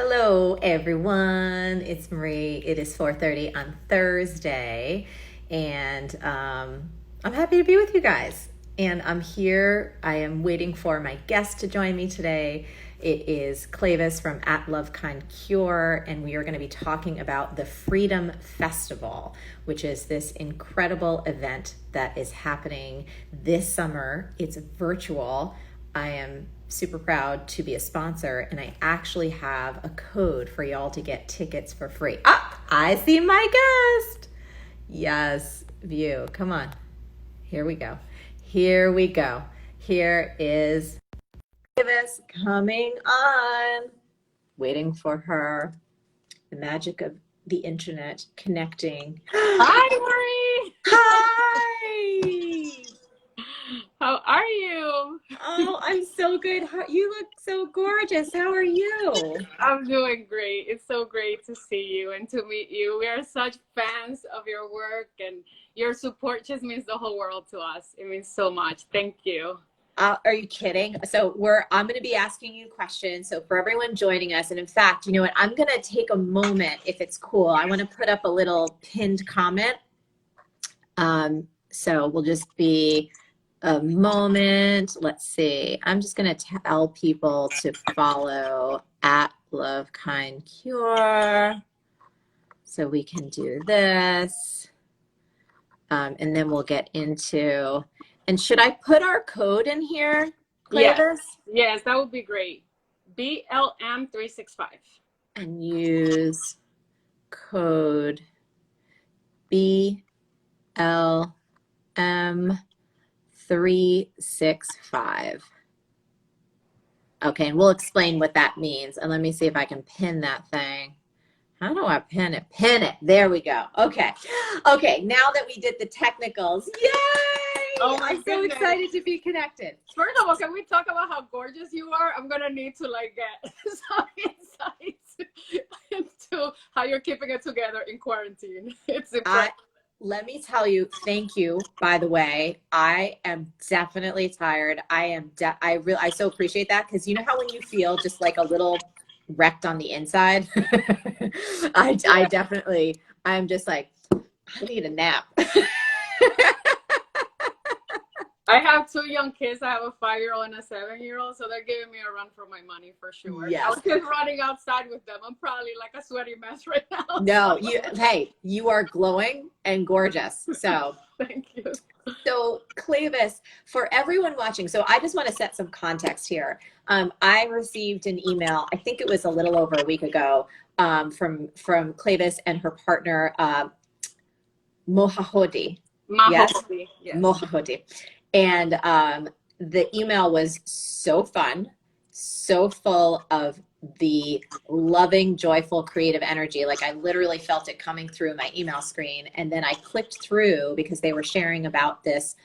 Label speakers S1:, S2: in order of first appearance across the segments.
S1: Hello, everyone. It's Marie. It is 4:30 on Thursday, and I'm happy to be with you guys. And I'm here. I am waiting for my guest to join me today. It is Clavis from At Love Kind Cure, and we are going to be talking about the Freedom Festival, which is this incredible event that is happening this summer. It's virtual. I am super proud to be a sponsor, and I actually have a code for y'all to get tickets for free. Ah, I see my guest. Yes, View. Come on. Here we go. Here we go. Here is Davis coming on. Waiting for her. The magic of the internet connecting.
S2: Hi, Marie.
S1: Hi.
S2: How are you?
S1: Oh, I'm so good. You look so gorgeous. How are you?
S2: I'm doing great. It's so great to see you and to meet you. We are such fans of your work, and your support just means the whole world to us. It means so much. Thank you.
S1: Are you kidding? So I'm going to be asking you questions. So for everyone joining us, and in fact, you know what? I'm going to take a moment, if it's cool. I want to put up a little pinned comment. So we'll just be a moment. Let's see. I'm just going to tell people to follow At Love Kind Cure. So we can do this. And then we'll get into, and should I put our code in here, Clavis?
S2: Yes, that would be great. BLM365.
S1: And use code BLM365. Okay, and we'll explain what that means. And let me see if I can pin that thing. How do I pin it? Pin it. There we go. Okay. Okay, now that we did the technicals, yay!
S2: Oh my
S1: I'm so excited to be connected.
S2: First of all, can we talk about how gorgeous you are? I'm going to need to get some insights into how you're keeping it together in quarantine. It's impressive.
S1: Let me tell you, thank you, by the way. I am definitely tired. I so appreciate that, because you know how when you feel just like a little wrecked on the inside? I'm just like, I need a nap.
S2: I have two young kids. I have a 5-year-old and a 7-year-old, so they're giving me a run for my money for sure.
S1: Yes.
S2: I was just running outside with them. I'm probably like a sweaty mess right now.
S1: No, you are glowing and gorgeous. So
S2: thank you.
S1: So Clavis, for everyone watching, so I just want to set some context here. I received an email, I think it was a little over a week ago, from Clavis and her partner, Mohahodi.
S2: Mahahodi.
S1: Yes? Mohahodi. And the email was so fun, so full of the loving, joyful, creative energy. Like I literally felt it coming through my email screen. And then I clicked through because they were sharing about this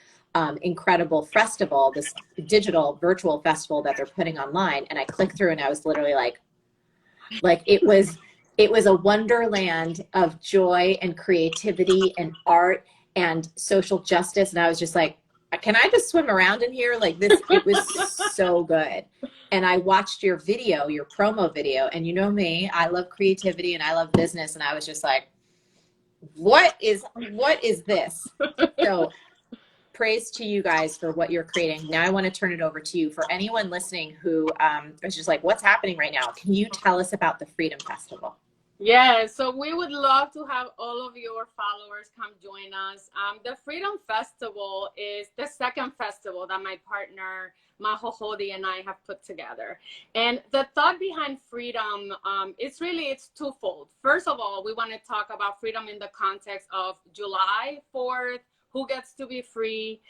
S1: incredible festival, this digital virtual festival that they're putting online. And I clicked through and I was literally like it was a wonderland of joy and creativity and art and social justice. And I was just like, can I just swim around in here? Like this, it was so good. And I watched your video, your promo video, and you know me, I love creativity and I love business. And I was just like, what is this? So praise to you guys for what you're creating. Now I want to turn it over to you. For anyone listening who is just like, what's happening right now? Can you tell us about the Freedom Festival?
S2: Yeah, so we would love to have all of your followers come join us. The Freedom Festival is the second festival that my partner, Mahahodi, and I have put together. And the thought behind freedom, it's twofold. First of all, we want to talk about freedom in the context of July 4th, who gets to be free.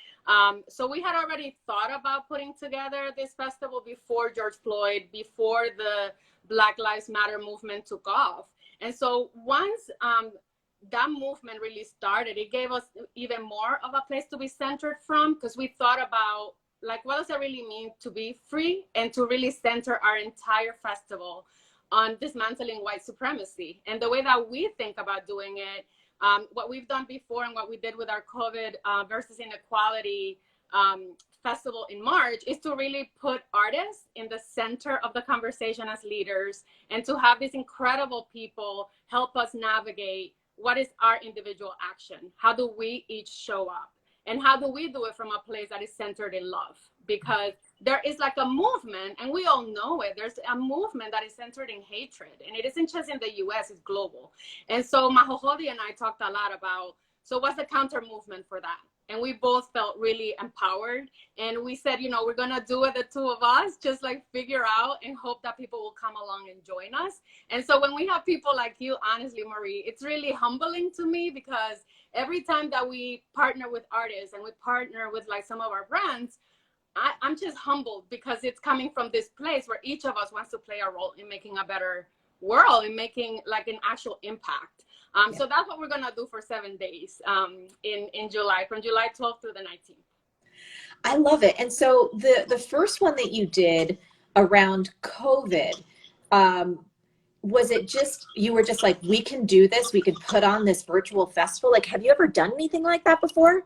S2: So we had already thought about putting together this festival before George Floyd, before the Black Lives Matter movement took off. And so once that movement really started, it gave us even more of a place to be centered from, because we thought about, like, what does it really mean to be free and to really center our entire festival on dismantling white supremacy. And the way that we think about doing it, what we've done before and what we did with our COVID versus inequality festival in March is to really put artists in the center of the conversation as leaders, and to have these incredible people help us navigate what is our individual action. How do we each show up? And how do we do it from a place that is centered in love? Because there is like a movement, and we all know it. There's a movement that is centered in hatred, and it isn't just in the US, it's global. And so Mahojodi and I talked a lot about, so what's the counter movement for that? And we both felt really empowered. And we said, you know, we're going to do it, the two of us, just like figure out and hope that people will come along and join us. And so when we have people like you, honestly, Marie, it's really humbling to me, because every time that we partner with artists and we partner with like some of our brands, I'm just humbled, because it's coming from this place where each of us wants to play a role in making a better world and making like an actual impact. So that's what we're going to do for 7 days in July, from July 12th through the 19th.
S1: I love it. And so the first one that you did around COVID, was it just, you were just like, we can do this, we can put on this virtual festival? Like, have you ever done anything like that before?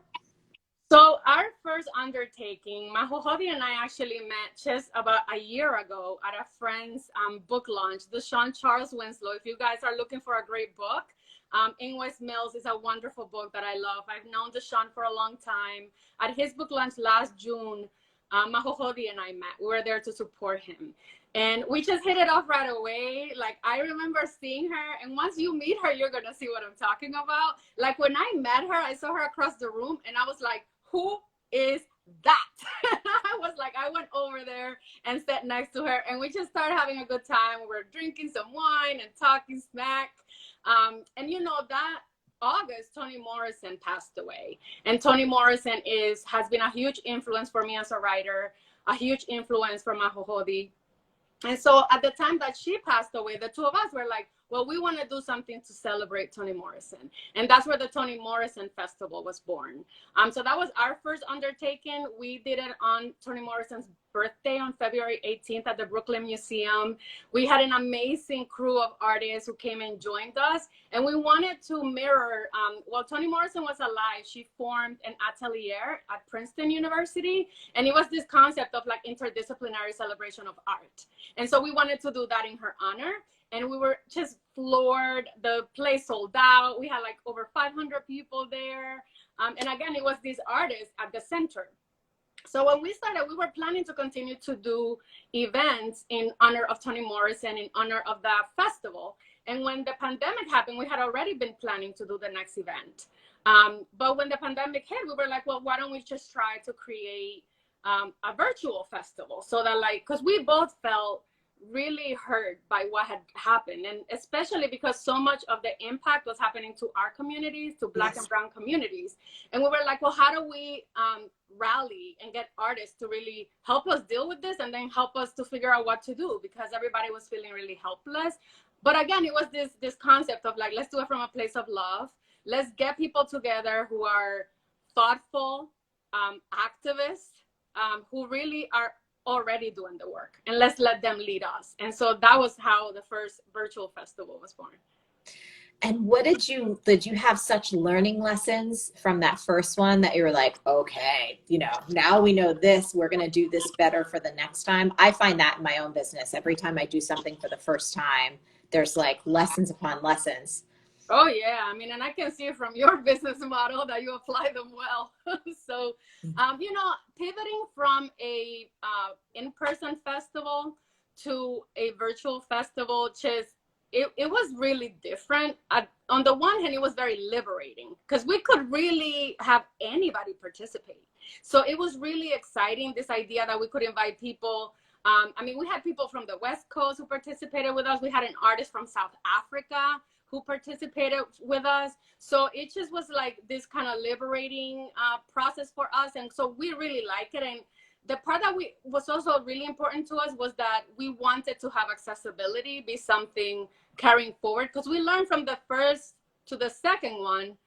S2: So our first undertaking, Mahojodi and I actually met just about a year ago at a friend's book launch, the Sean Charles Winslow. If you guys are looking for a great book, In West Mills is a wonderful book that I love. I've known Deshaun for a long time. At his book launch last June, Mahojodi and I met. We were there to support him. And we just hit it off right away. Like, I remember seeing her, and once you meet her, you're going to see what I'm talking about. Like, when I met her, I saw her across the room, and I was like, who is that? I was like, I went over there and sat next to her, and we just started having a good time. We were drinking some wine and talking smack. And you know, that August, Toni Morrison passed away. And Toni Morrison has been a huge influence for me as a writer, a huge influence for Mahojodi. And so at the time that she passed away, the two of us were like, well, we want to do something to celebrate Toni Morrison. And that's where the Toni Morrison Festival was born. So that was our first undertaking. We did it on Toni Morrison's birthday on February 18th at the Brooklyn Museum. We had an amazing crew of artists who came and joined us. And we wanted to mirror, while Toni Morrison was alive, she formed an atelier at Princeton University. And it was this concept of like interdisciplinary celebration of art. And so we wanted to do that in her honor. And we were just floored. The place sold out. We had like over 500 people there. And again, it was these artists at the center. So when we started, we were planning to continue to do events in honor of Toni Morrison, in honor of that festival. And when the pandemic happened, we had already been planning to do the next event. But when the pandemic hit, we were like, well, why don't we just try to create a virtual festival? So that, like, because we both felt really hurt by what had happened, and especially because so much of the impact was happening to our communities, to Black and brown communities. And we were like, well, how do we rally and get artists to really help us deal with this, and then help us to figure out what to do, because everybody was feeling really helpless. But again, it was this concept of like, let's do it from a place of love. Let's get people together who are thoughtful, activists, who really are already doing the work, and let's let them lead us. And so that was how the first virtual festival was born.
S1: And what did you have such learning lessons from that first one that you were like, okay, you know, now we know this, we're going to do this better for the next time? I find that in my own business. Every time I do something for the first time, there's like lessons upon lessons.
S2: Oh yeah, I mean, and I can see from your business model that you apply them well. So, you know, pivoting from a in-person festival to a virtual festival, just it was really different. On the one hand, it was very liberating because we could really have anybody participate. So it was really exciting, this idea that we could invite people. I mean, we had people from the West Coast who participated with us. We had an artist from South Africa who participated with us. So it just was like this kind of liberating process for us. And so we really like it. And the part that was also really important to us was that we wanted to have accessibility be something carrying forward, because we learned from the first to the second one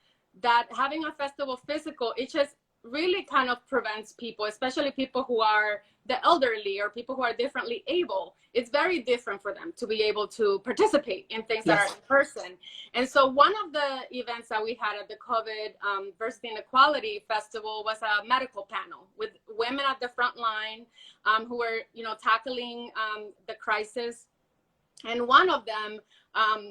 S2: that having a festival physical, it just really kind of prevents people, especially people who are the elderly or people who are differently able, it's very different for them to be able to participate in things that are in person. And so one of the events that we had at the COVID Diversity and Equality Festival was a medical panel with women at the front line who were, you know, tackling the crisis. And one of them,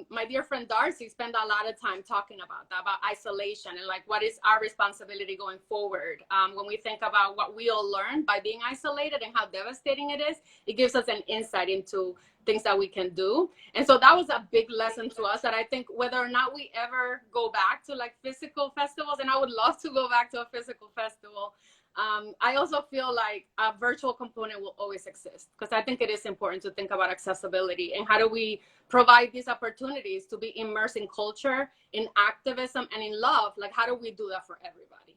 S2: my dear friend Darcy, spent a lot of time talking about that, about isolation and like what is our responsibility going forward. When we think about what we all learned by being isolated and how devastating it is, it gives us an insight into things that we can do. And so that was a big lesson to us that I think whether or not we ever go back to like physical festivals, and I would love to go back to a physical festival, I also feel like a virtual component will always exist because I think it is important to think about accessibility and how do we provide these opportunities to be immersed in culture, in activism, and in love. Like, how do we do that for everybody?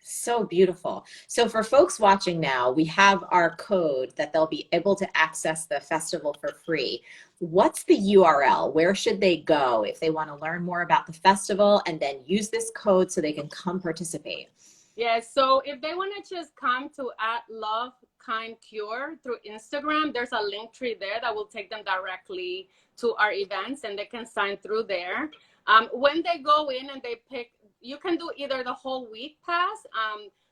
S1: So beautiful. So for folks watching now, we have our code that they'll be able to access the festival for free. What's the URL? Where should they go if they want to learn more about the festival and then use this code so they can come participate?
S2: Yeah, so if they want to just come to @LoveKindCure through Instagram, there's a link tree there that will take them directly to our events and they can sign through there. When they go in and they pick, you can do either the whole week pass.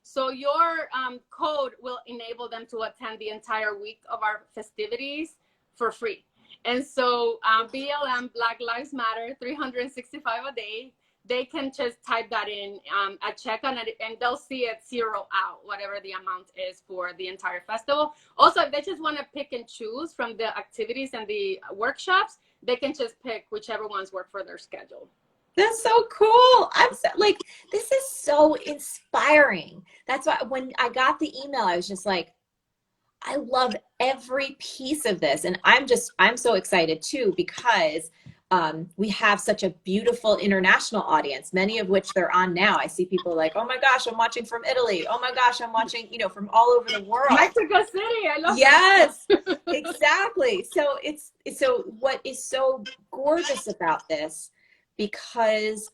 S2: So your code will enable them to attend the entire week of our festivities for free. And so BLM, Black Lives Matter, 365 a day. They can just type that in at checkout and they'll see it zero out, whatever the amount is for the entire festival. Also, if they just want to pick and choose from the activities and the workshops, they can just pick whichever ones work for their schedule.
S1: That's so cool. I'm so, like, this is so inspiring. That's why when I got the email, I was just like, I love every piece of this. And I'm so excited too, because we have such a beautiful international audience, many of which they're on now. I see people like, oh my gosh, I'm watching from Italy. Oh my gosh, I'm watching, you know, from all over the world.
S2: Mexico City, I love
S1: Yes, exactly. So so what is so gorgeous about this, because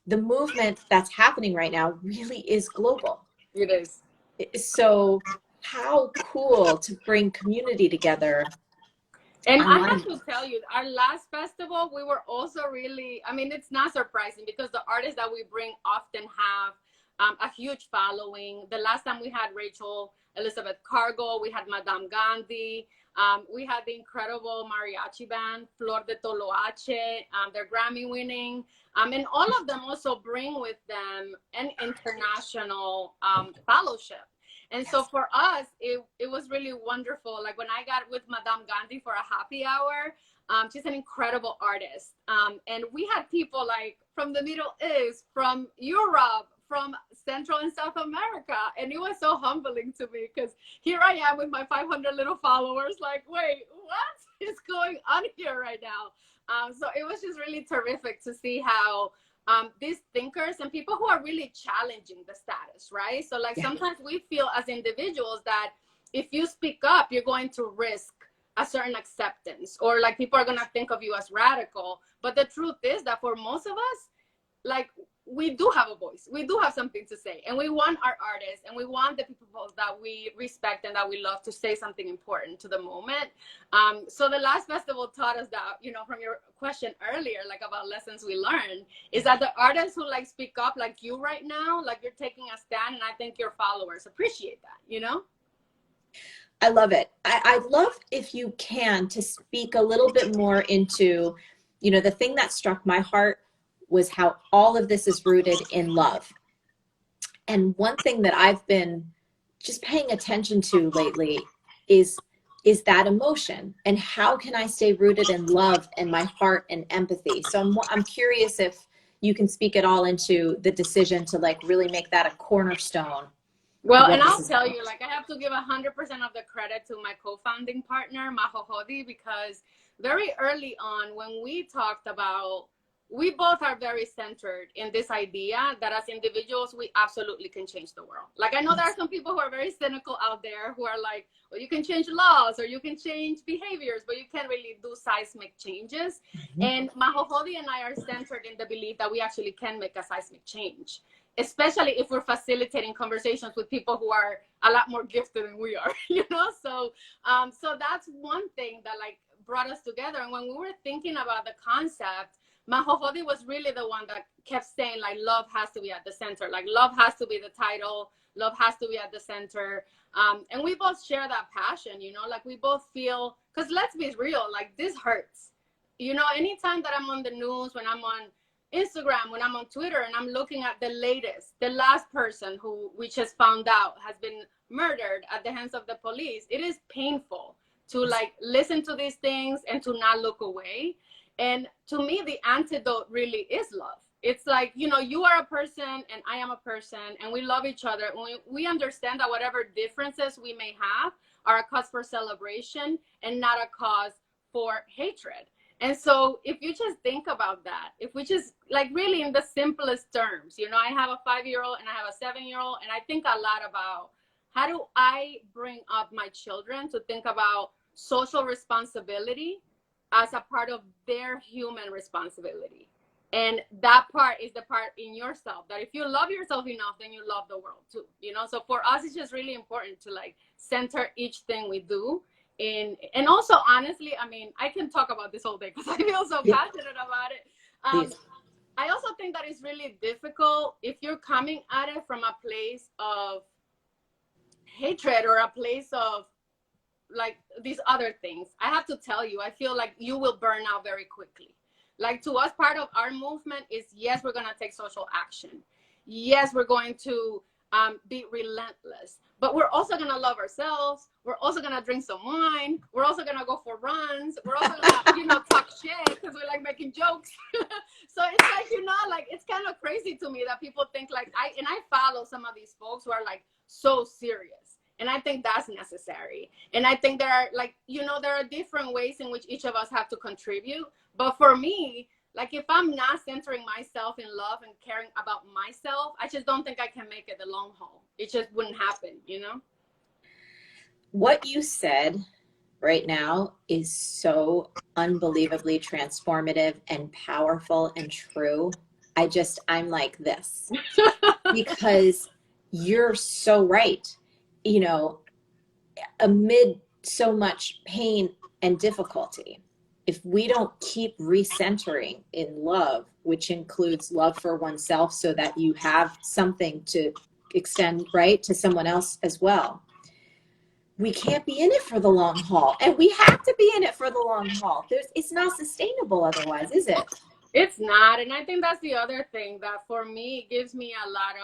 S1: the movement that's happening right now really is global.
S2: It is.
S1: So how cool to bring community together.
S2: And I have to tell you, our last festival, we were also really, I mean, it's not surprising because the artists that we bring often have a huge following. The last time we had Rachel Elizabeth Cargo, we had Madame Gandhi, we had the incredible mariachi band, Flor de Toloache, they're Grammy winning. And all of them also bring with them an international fellowship. And so for us, it was really wonderful. Like when I got with Madame Gandhi for a happy hour, she's an incredible artist. And we had people like from the Middle East, from Europe, from Central and South America. And it was so humbling to me because here I am with my 500 little followers, like, wait, what is going on here right now? So it was just really terrific to see how these thinkers and people who are really challenging the status, right? So like sometimes we feel as individuals that if you speak up, you're going to risk a certain acceptance, or like people are going to think of you as radical. But the truth is that for most of us, like we do have a voice, we do have something to say, and we want our artists and we want the people that we respect and that we love to say something important to the moment. So the last festival taught us that, you know, from your question earlier, like about lessons we learned, is that the artists who like speak up like you right now, like you're taking a stand, and I think your followers appreciate that, you know?
S1: I love it. I'd love if you can to speak a little bit more into, you know, the thing that struck my heart was how all of this is rooted in love. And one thing that I've been just paying attention to lately is that emotion, and how can I stay rooted in love and my heart and empathy. So I'm curious if you can speak at all into the decision to like really make that a cornerstone.
S2: Well, and I'll tell you, like I have to give 100% of the credit to my co-founding partner, Majo Jodi, because very early on when we talked about, we both are very centered in this idea that as individuals, we absolutely can change the world. Like, I know there are some people who are very cynical out there who are like, well, you can change laws or you can change behaviors, but you can't really do seismic changes. And Majo Jodi and I are centered in the belief that we actually can make a seismic change. especially if we're facilitating conversations with people who are a lot more gifted than we are, you know? So, so that's one thing that like brought us together. And when we were thinking about the concept, Mahogany was really the one that kept saying like, love has to be at the center. Like love has to be the title. Love has to be at the center. And we both share that passion, you know, like we both feel, because let's be real, like this hurts. You know, anytime that I'm on the news, when I'm on Instagram, when I'm on Twitter and I'm looking at the latest, the last person who we just found out has been murdered at the hands of the police, it is painful to like listen to these things and to not look away. And to me, the antidote really is love. It's like, you know, you are a person and I am a person and we love each other. We understand that whatever differences we may have are a cause for celebration and not a cause for hatred. And so if you just think about that, if we just like really in the simplest terms, you know, I have a 5-year-old and I have a 7-year-old, and I think a lot about how do I bring up my children to think about social responsibility as a part of their human responsibility. And that part is the part in yourself that if you love yourself enough, then you love the world too, you know? So for us, it's just really important to like center each thing we do. And also, honestly, I mean, I can talk about this all day because I feel so passionate about it. I also think that it's really difficult if you're coming at it from a place of hatred or a place of like these other things. I have to tell you, I feel like you will burn out very quickly. Like to us, part of our movement is, yes, we're going to take social action. Yes, we're going to be relentless, but we're also going to love ourselves. We're also going to drink some wine. We're also going to go for runs. We're also going to, you know, talk shit because we like making jokes. So it's like, you know, like, it's kind of crazy to me that people think like I follow some of these folks who are like so serious. And I think that's necessary. And I think there are like, you know, there are different ways in which each of us have to contribute. But for me, like if I'm not centering myself in love and caring about myself, I just don't think I can make it the long haul. It just wouldn't happen, you know?
S1: What you said right now is so unbelievably transformative and powerful and true. I'm like this because you're so right. You know, amid so much pain and difficulty, if we don't keep recentering in love, which includes love for oneself so that you have something to extend, right, to someone else as well, we can't be in it for the long haul. And we have to be in it for the long haul. It's not sustainable otherwise, is it?
S2: It's not. And I think that's the other thing that for me, it gives me a lot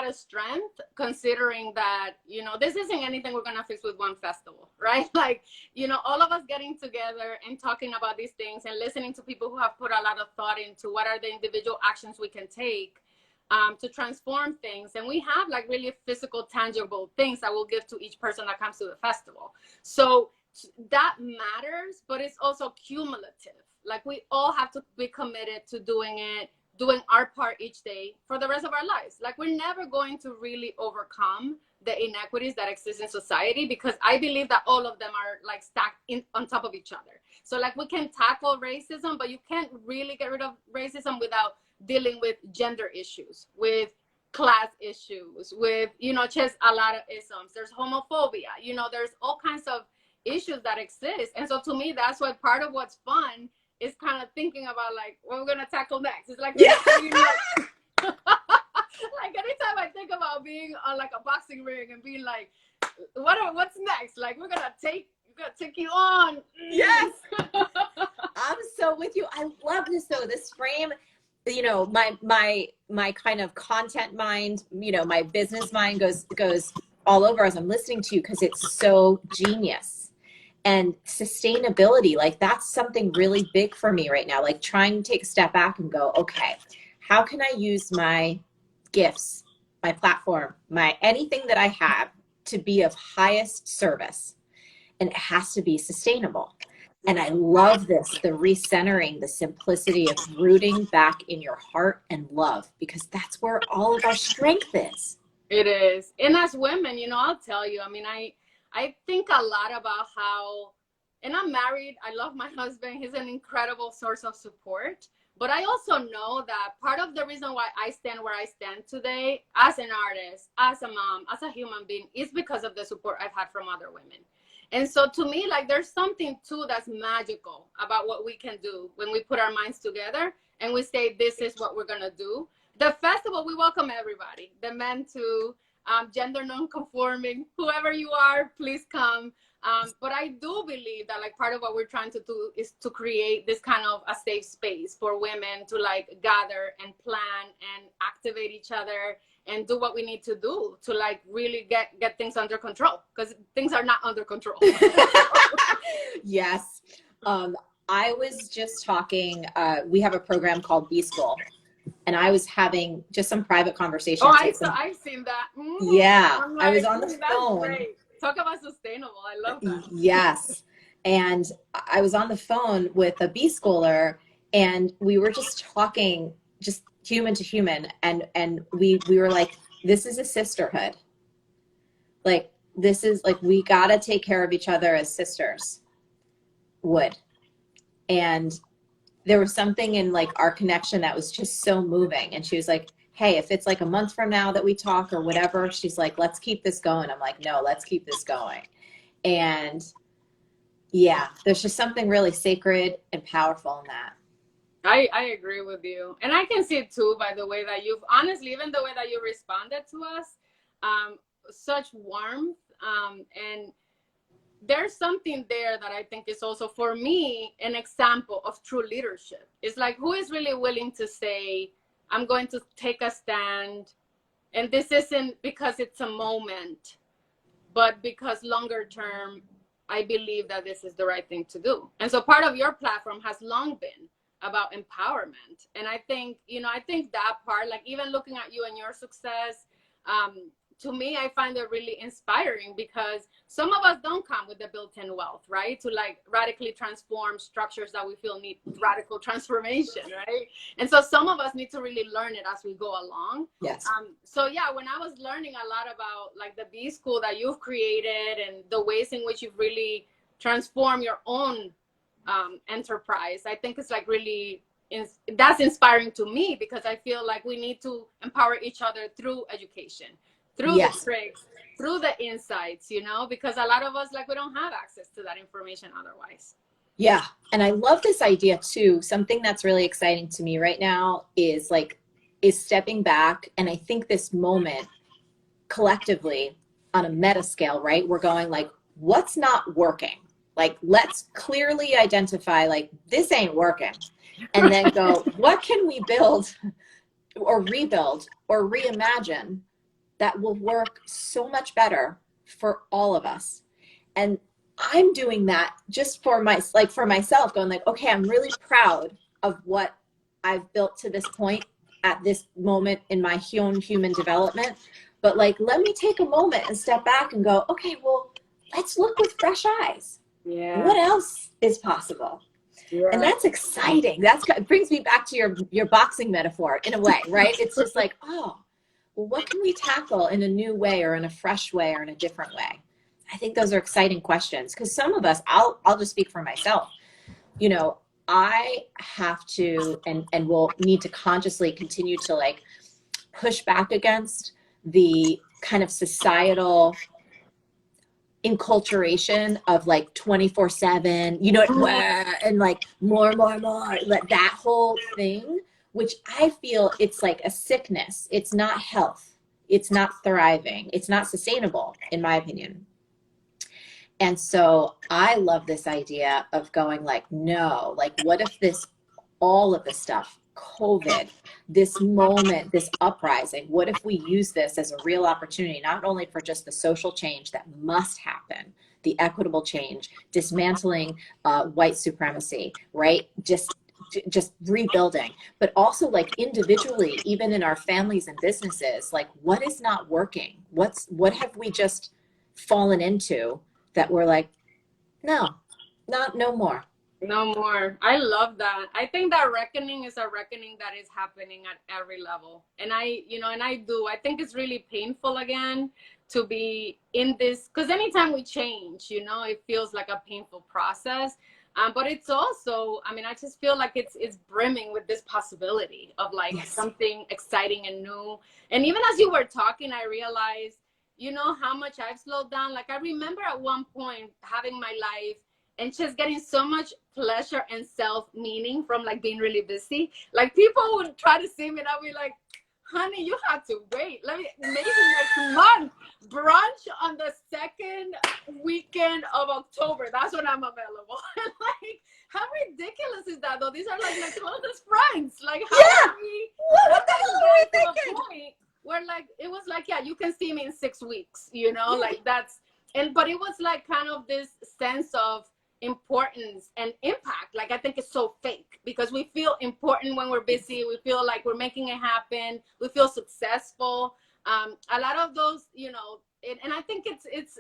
S2: of strength, considering that, you know, this isn't anything we're going to fix with one festival, right? Like, you know, all of us getting together and talking about these things and listening to people who have put a lot of thought into what are the individual actions we can take to transform things. And we have like really physical, tangible things that we'll give to each person that comes to the festival. So that matters, but it's also cumulative. Like we all have to be committed to doing our part each day for the rest of our lives. Like we're never going to really overcome the inequities that exist in society, because I believe that all of them are like stacked on top of each other. So like we can tackle racism, but you can't really get rid of racism without dealing with gender issues, with class issues, with, you know, just a lot of isms. There's homophobia, you know, there's all kinds of issues that exist. And so to me, that's what part of what's fun is kind of thinking about like what we're gonna tackle next. It's like, like anytime I think about being on like a boxing ring and being like, what's next? Like we're gonna take you on.
S1: Yes. I'm so with you. I love this though. This frame, you know, my kind of content mind, you know, my business mind goes all over as I'm listening to you because it's so genius. And sustainability, like that's something really big for me right now. Like trying to take a step back and go, okay, how can I use my gifts, my platform, my anything that I have to be of highest service? And it has to be sustainable. And I love this, the recentering, the simplicity of rooting back in your heart and love, because that's where all of our strength is.
S2: It is. And as women, you know, I'll tell you, I mean, I think a lot about how, and I'm married, I love my husband, he's an incredible source of support, But I also know that part of the reason why I stand where I stand today as an artist, as a mom, as a human being, is because of the support I've had from other women. And so to me, like, there's something too that's magical about what we can do when we put our minds together and we say, this is what we're going to do. The festival, we welcome everybody, the men too, gender non-conforming, whoever you are, please come. But I do believe that, like, part of what we're trying to do is to create this kind of a safe space for women to, like, gather and plan and activate each other and do what we need to do to, like, really get things under control, because things are not under control.
S1: Yes. I was just talking, we have a program called B School, and I was having just some private conversations.
S2: Oh, I've seen that.
S1: Yeah.
S2: Like,
S1: I was on the phone.
S2: Great. Talk about sustainable. I love that.
S1: Yes. And I was on the phone with a B schooler, and we were just talking, just human to human. And we were like, this is a sisterhood. Like, this is like, we got to take care of each other as sisters would. And there was something in, like, our connection that was just so moving. And she was like, hey, if it's like a month from now that we talk or whatever, she's like, let's keep this going. I'm like, no, let's keep this going. And yeah, there's just something really sacred and powerful in that.
S2: I agree with you. And I can see it too, by the way that you've, honestly, even the way that you responded to us, such warmth. And there's something there that I think is also, for me, an example of true leadership. It's like, who is really willing to say, I'm going to take a stand, and this isn't because it's a moment, but because longer term, I believe that this is the right thing to do. And so part of your platform has long been about empowerment. And I think, I think that part, like, even looking at you and your success, to me, I find it really inspiring, because some of us don't come with the built-in wealth, right? To, like, radically transform structures that we feel need radical transformation, right? And so some of us need to really learn it as we go along.
S1: Yes.
S2: So yeah, when I was learning a lot about, like, the B School that you've created and the ways in which you've really transformed your own enterprise, I think it's, like, really, that's inspiring to me, because I feel like we need to empower each other through education, through the tricks, through the insights, because a lot of us, like, we don't have access to that information otherwise.
S1: Yeah. And I love this idea too. Something that's really exciting to me right now is stepping back. And I think this moment collectively on a meta scale, right? We're going, like, what's not working? Like, let's clearly identify, like, this ain't working. And then go, what can we build or rebuild or reimagine that will work so much better for all of us? And I'm doing that just for myself, going, like, okay, I'm really proud of what I've built to this point at this moment in my own human development. But, like, let me take a moment and step back and go, okay, well, let's look with fresh eyes.
S2: Yeah.
S1: What else is possible?
S2: Yeah.
S1: And that's exciting. It brings me back to your boxing metaphor in a way, right? It's just like, oh, well, what can we tackle in a new way or in a fresh way or in a different way? I think those are exciting questions, because some of us, I'll just speak for myself. I have to and will need to consciously continue to, like, push back against the kind of societal enculturation of, like, 24/7, and, like, more, like, that whole thing, which I feel it's like a sickness. It's not health. It's not thriving. It's not sustainable, in my opinion. And so I love this idea of going, like, no, like, what if all of this stuff, COVID, this moment, this uprising, what if we use this as a real opportunity, not only for just the social change that must happen, the equitable change, dismantling white supremacy, right? Just rebuilding, but also, like, individually, even in our families and businesses, like, what is not working? What have we just fallen into that we're like, no more.
S2: No more. I love that. I think that reckoning is a reckoning that is happening at every level. And I think it's really painful again to be in this, because anytime we change, it feels like a painful process. But it's also, I mean, I just feel like it's brimming with this possibility of like
S1: Yes.
S2: something exciting and new. And even as you were talking, I realized, you know, how much I've slowed down. Like, I remember at one point having my life and just getting so much pleasure and self-meaning from like being really busy. Like, people would try to see me and I'd be like, honey, you have to wait. Let me, maybe next month, brunch on the second weekend of October. That's when I'm available. Like, how ridiculous is that, though? These are like my closest friends. Like, how
S1: Yeah.
S2: are we?
S1: What the hell are we thinking?
S2: Point where like it was like, yeah, you can see me in 6 weeks, you know, like that's, and but it was like kind of this sense of importance and impact. Like, I think it's so fake because we feel important when we're busy. We feel like we're making it happen. We feel successful. A lot of those, you know, and I think it's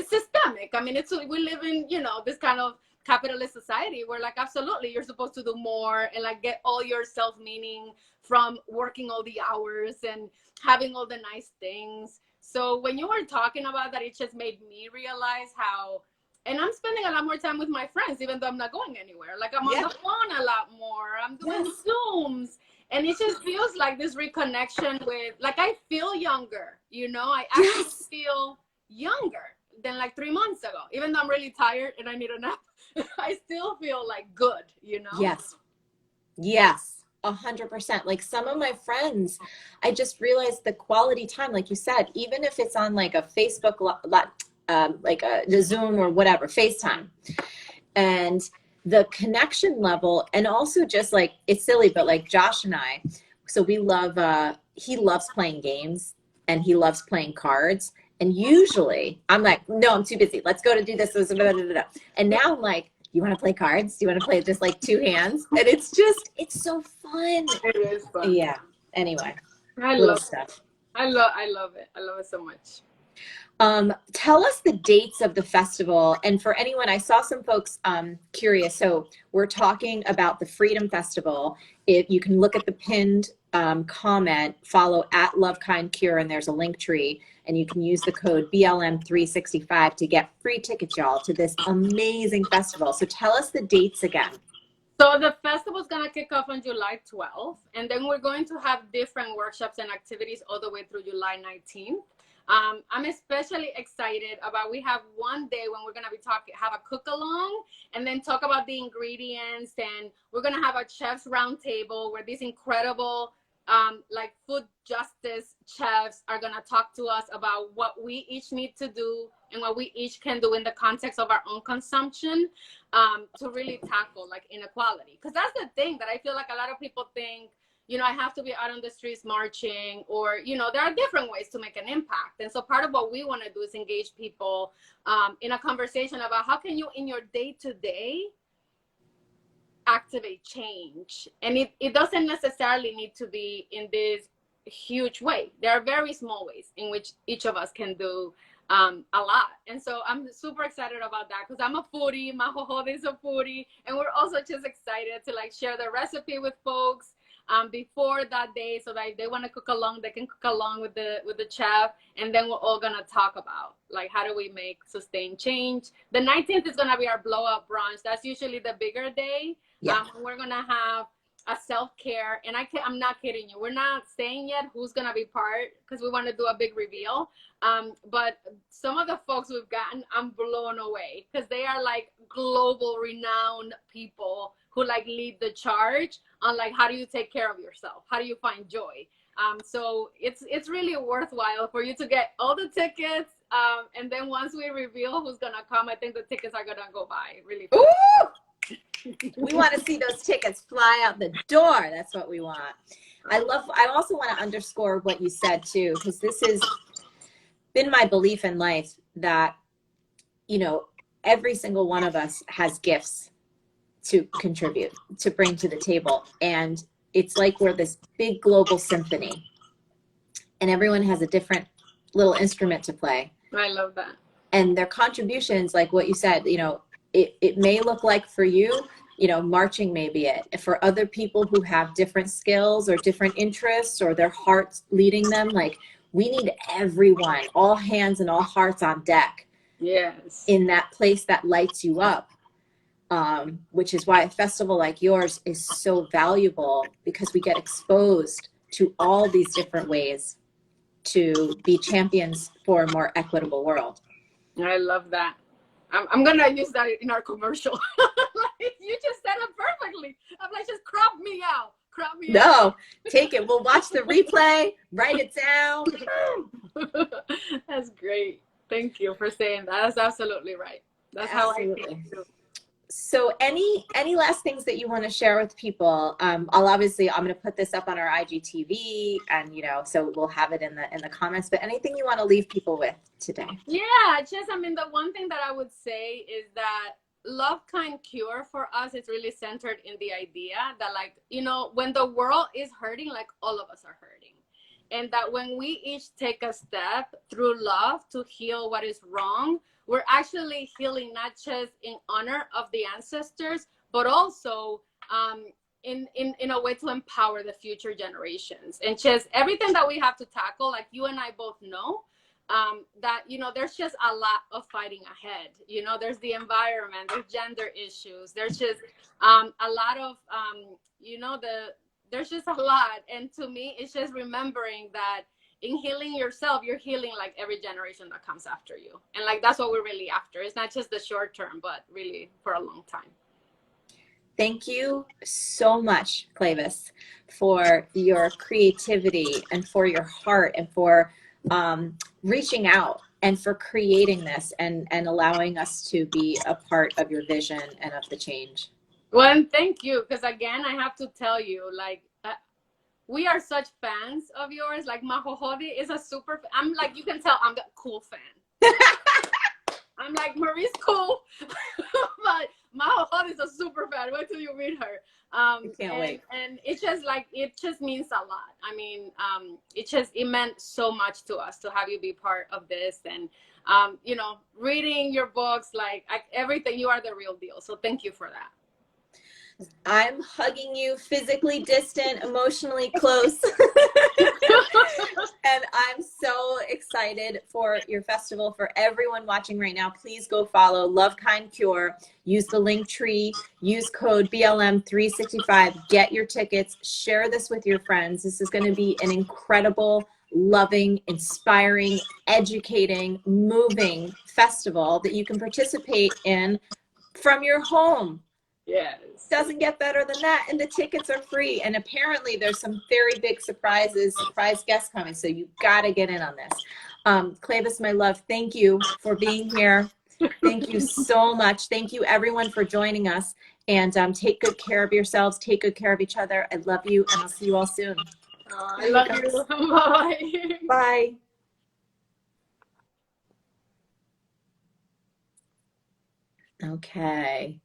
S2: systemic. I mean, we live in, you know, this kind of capitalist society where like absolutely you're supposed to do more and like get all your self-meaning from working all the hours and having all the nice things. So when you were talking about that, it just made me realize how, and I'm spending a lot more time with my friends, even though I'm not going anywhere. Like, I'm on the phone a lot more. I'm doing Zooms. And it just feels like this reconnection with, like, I feel younger, you know? I actually feel younger than like 3 months ago. Even though I'm really tired and I need a nap, I still feel like good, you know?
S1: Yes. Yes. 100%. Like, some of my friends, I just realized the quality time, like you said, even if it's on like a Facebook, like the Zoom or whatever, FaceTime, and the connection level, and also just like, it's silly, but like Josh and I, so we love, he loves playing games and he loves playing cards. And usually I'm like, no, I'm too busy. Let's go to do this. And now I'm like, you want to play cards? Do you want to play just like 2 hands? And it's just, it's so fun.
S2: It is fun.
S1: Yeah. Anyway,
S2: I
S1: little
S2: love
S1: stuff.
S2: I love it. I love it so much.
S1: Tell us the dates of the festival. And for anyone, I saw some folks curious. So we're talking about the Freedom Festival. If you can look at the pinned comment, follow at Love Kind Cure, and there's a link tree, and you can use the code BLM365 to get free tickets, y'all, to this amazing festival. So tell us the dates again.
S2: So the festival is going to kick off on July 12th, and then we're going to have different workshops and activities all the way through July 19th. I'm especially excited about, we have one day when we're going to be have a cook along and then talk about the ingredients, and we're going to have a chef's round table where these incredible like food justice chefs are going to talk to us about what we each need to do and what we each can do in the context of our own consumption to really tackle like inequality. Because that's the thing that I feel like a lot of people think, you know, I have to be out on the streets marching, or, you know, there are different ways to make an impact. And so part of what we want to do is engage people in a conversation about how can you in your day-to-day activate change. And it doesn't necessarily need to be in this huge way. There are very small ways in which each of us can do a lot. And so I'm super excited about that because I'm a foodie, my hohode is a foodie, and we're also just excited to like share the recipe with folks before that day, so that if they want to cook along, they can cook along with the chef. And then we're all gonna talk about like how do we make sustained change. The 19th is gonna be our blow up brunch. That's usually the bigger day. We're gonna have a self-care, and I'm not kidding you, we're not saying yet who's gonna be part because we want to do a big reveal, but some of the folks we've gotten, I'm blown away because they are like global renowned people who like lead the charge on like how do you take care of yourself, how do you find joy. So it's really worthwhile for you to get all the tickets, and then once we reveal who's gonna come, I think the tickets are gonna go by really fast.
S1: Ooh! We want to see those tickets fly out the door. That's what we want. I also want to underscore what you said too, because this has been my belief in life that, you know, every single one of us has gifts to contribute, to bring to the table. And it's like we're this big global symphony and everyone has a different little instrument to play.
S2: I love that.
S1: And their contributions, like what you said, you know, it may look like for you, you know, marching may be it. For other people who have different skills or different interests or their hearts leading them, like we need everyone, all hands and all hearts on deck.
S2: Yes.
S1: In that place that lights you up. which is why a festival like yours is so valuable, because we get exposed to all these different ways to be champions for a more equitable world.
S2: I love that. I'm gonna use that in our commercial. Like, you just said it perfectly. I'm like, just crop me out. Crop me out.
S1: No, take it. We'll watch the replay, write it down.
S2: That's great. Thank you for saying that. That's absolutely right. That's
S1: Absolutely.
S2: how I feel too.
S1: So any last things that you want to share with people? I'm going to put this up on our IGTV, and so we'll have it in the comments, but anything you want to leave people with today?
S2: Yeah, just, I mean, the one thing that I would say is that love, kind, cure for us is really centered in the idea that, like, when the world is hurting, like, all of us are hurting. And that when we each take a step through love to heal what is wrong, we're actually healing not just in honor of the ancestors, but also in a way to empower the future generations. And just everything that we have to tackle, like you and I both know, that, there's just a lot of fighting ahead. There's the environment, there's gender issues, there's just a lot of, there's just a lot. And to me, it's just remembering that in healing yourself, you're healing like every generation that comes after you. And like, that's what we're really after. It's not just the short term, but really for a long time.
S1: Thank you so much, Clavis, for your creativity and for your heart and for reaching out and for creating this and allowing us to be a part of your vision and of the change.
S2: Well, and thank you, because again, I have to tell you, like, we are such fans of yours. Like, Mahohodi is a super, I'm like, you can tell I'm the cool fan. I'm like, Marie's cool, but Mahohodi is a super fan. Wait till you meet her.
S1: Can't wait.
S2: And it's just like, it just means a lot. I mean, it meant so much to us to have you be part of this. And, reading your books, like everything, you are the real deal. So thank you for that.
S1: I'm hugging you, physically distant, emotionally close. And I'm so excited for your festival. For everyone watching right now, please go follow Love, Kind, Cure. Use the link tree. Use code BLM365. Get your tickets. Share this with your friends. This is going to be an incredible, loving, inspiring, educating, moving festival that you can participate in from your home.
S2: Yes.
S1: Doesn't get better than that. And the tickets are free. And apparently there's some very big surprise guests coming. So you got to get in on this. Clavis, my love, thank you for being here. Thank you so much. Thank you everyone for joining us. And take good care of yourselves. Take good care of each other. I love you. And I'll see you all soon.
S2: I love you. Bye.
S1: Bye. Okay.